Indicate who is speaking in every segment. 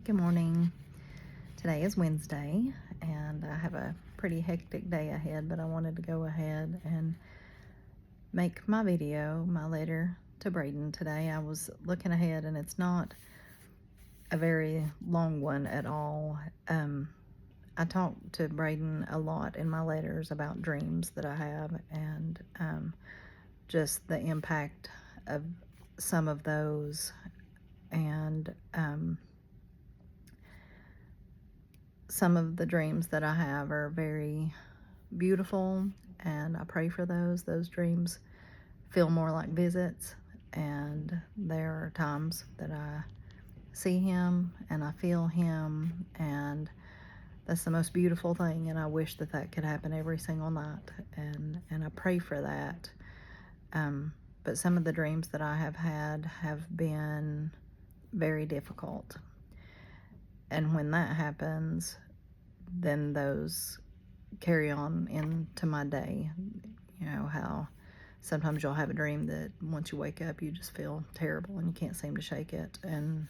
Speaker 1: Good morning. Today is Wednesday, and I have a pretty hectic day ahead, but I wanted to go ahead and make my video, my letter to Brayden today. I was looking ahead, and it's not a very long one at all. I talk to Brayden a lot in my letters about dreams that I have, and just the impact of some of those, and some of the dreams that I have are very beautiful, and I pray for those. Those dreams feel more like visits, and there are times that I see him and I feel him, and that's the most beautiful thing, and I wish that that could happen every single night, and I pray for that. But some of the dreams that I have had have been very difficult, and when that happens, then those carry on into my day. You know how sometimes you'll have a dream that once you wake up you just feel terrible and you can't seem to shake it, and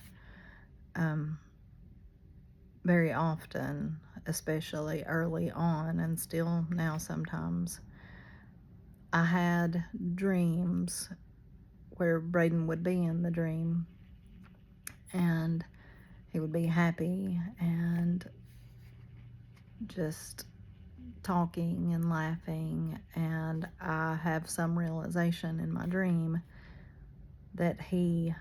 Speaker 1: very often, especially early on and still now sometimes, I had dreams where Brayden would be in the dream and he would be happy and just talking and laughing, and I have some realization in my dream that he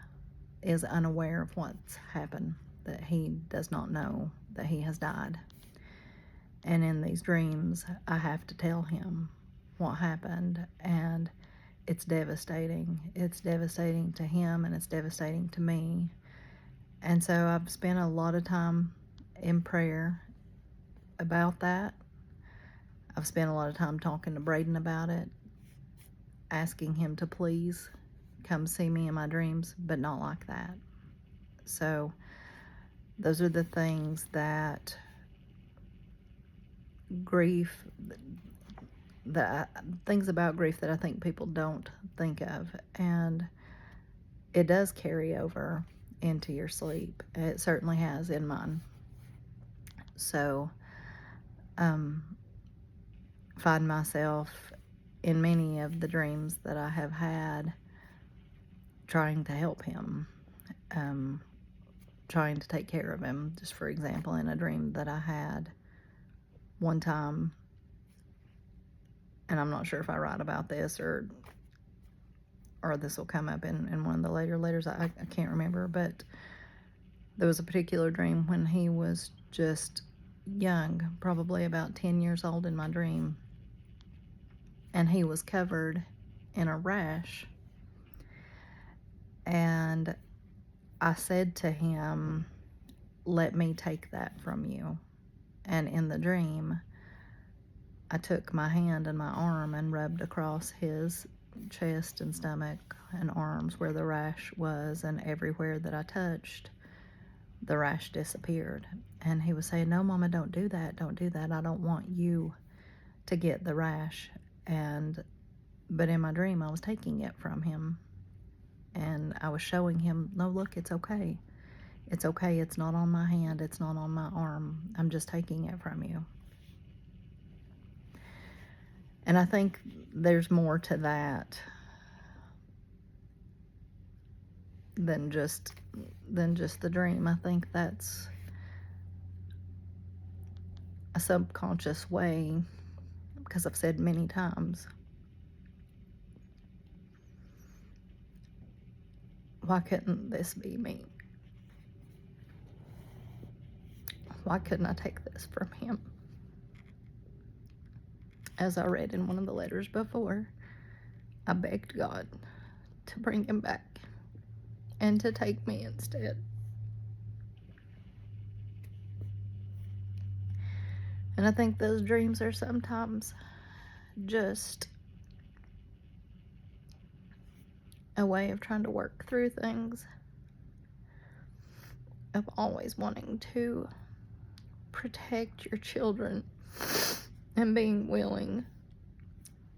Speaker 1: is unaware of what's happened, that he does not know that he has died. And in these dreams, I have to tell him what happened, and it's devastating. It's devastating to him, and it's devastating to me. And so I've spent a lot of time in prayer about that. I've spent a lot of time talking to Brayden about it, asking him to please come see me in my dreams, but not like that. So those are the things that things about grief that I think people don't think of, and it does carry over into your sleep. It certainly has in mine. So find myself in many of the dreams that I have had trying to help him, trying to take care of him. Just for example, in a dream that I had one time, and I'm not sure if I write about this or this will come up in one of the later letters, I can't remember, but there was a particular dream when he was just young, probably about 10 years old in my dream, and he was covered in a rash, and I said to him, "Let me take that from you." And in the dream, I took my hand and my arm and rubbed across his chest and stomach and arms where the rash was, and everywhere that I touched, the rash disappeared. And he was saying, "No, Mama, don't do that. Don't do that. I don't want you to get the rash." But in my dream, I was taking it from him, and I was showing him, "No, look, it's okay. It's okay. It's not on my hand. It's not on my arm. I'm just taking it from you." And I think there's more to that than just the dream. I think that's a subconscious way, because I've said many times, why couldn't this be me? Why couldn't I take this from him? As I read in one of the letters before, I begged God to bring him back and to take me instead. And I think those dreams are sometimes just a way of trying to work through things, of always wanting to protect your children and being willing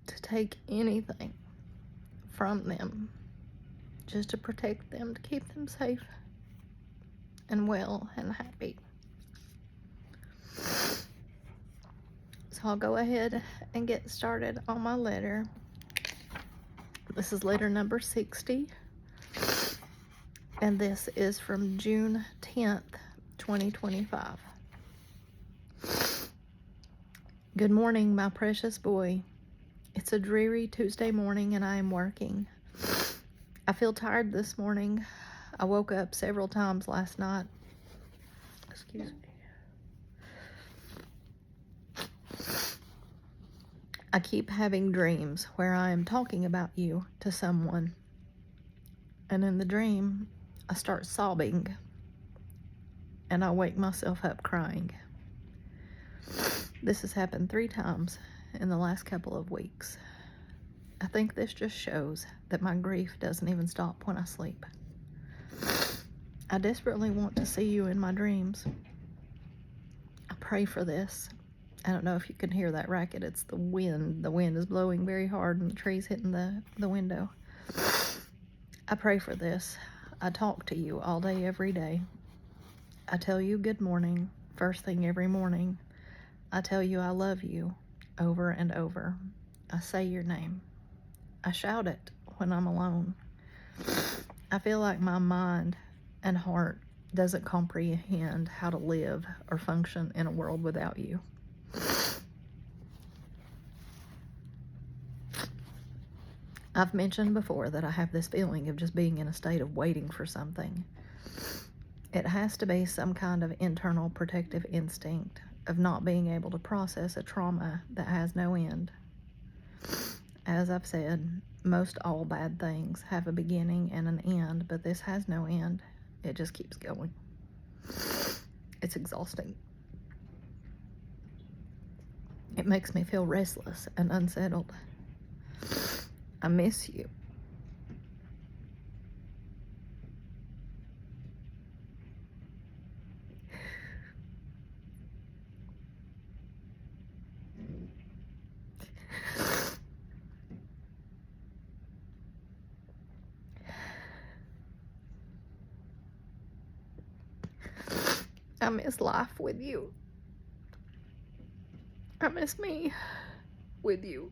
Speaker 1: to take anything from them just to protect them, to keep them safe. and well and happy. So I'll go ahead and get started on my letter. This is letter number 60, and this is from June 10th, 2025. Good morning, my precious boy. It's a dreary Tuesday morning and I am working. I feel tired this morning. I woke up several times last night. Excuse me. I keep having dreams where I am talking about you to someone. And in the dream, I start sobbing and I wake myself up crying. This has happened 3 times in the last couple of weeks. I think this just shows that my grief doesn't even stop when I sleep. I desperately want to see you in my dreams. I pray for this. I don't know if you can hear that racket. It's the wind. The wind is blowing very hard and the trees hitting the window. I pray for this. I talk to you all day, every day. I tell you good morning, first thing every morning. I tell you I love you over and over. I say your name. I shout it when I'm alone. I feel like my mind and heart doesn't comprehend how to live or function in a world without you. I've mentioned before that I have this feeling of just being in a state of waiting for something. It has to be some kind of internal protective instinct of not being able to process a trauma that has no end. As I've said, most all bad things have a beginning and an end, but this has no end. It just keeps going. It's exhausting. It makes me feel restless and unsettled. I miss you. I miss life with you. I miss me with you.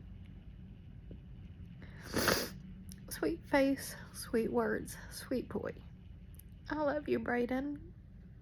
Speaker 1: Sweet face, sweet words, sweet boy. I love you, Brayden.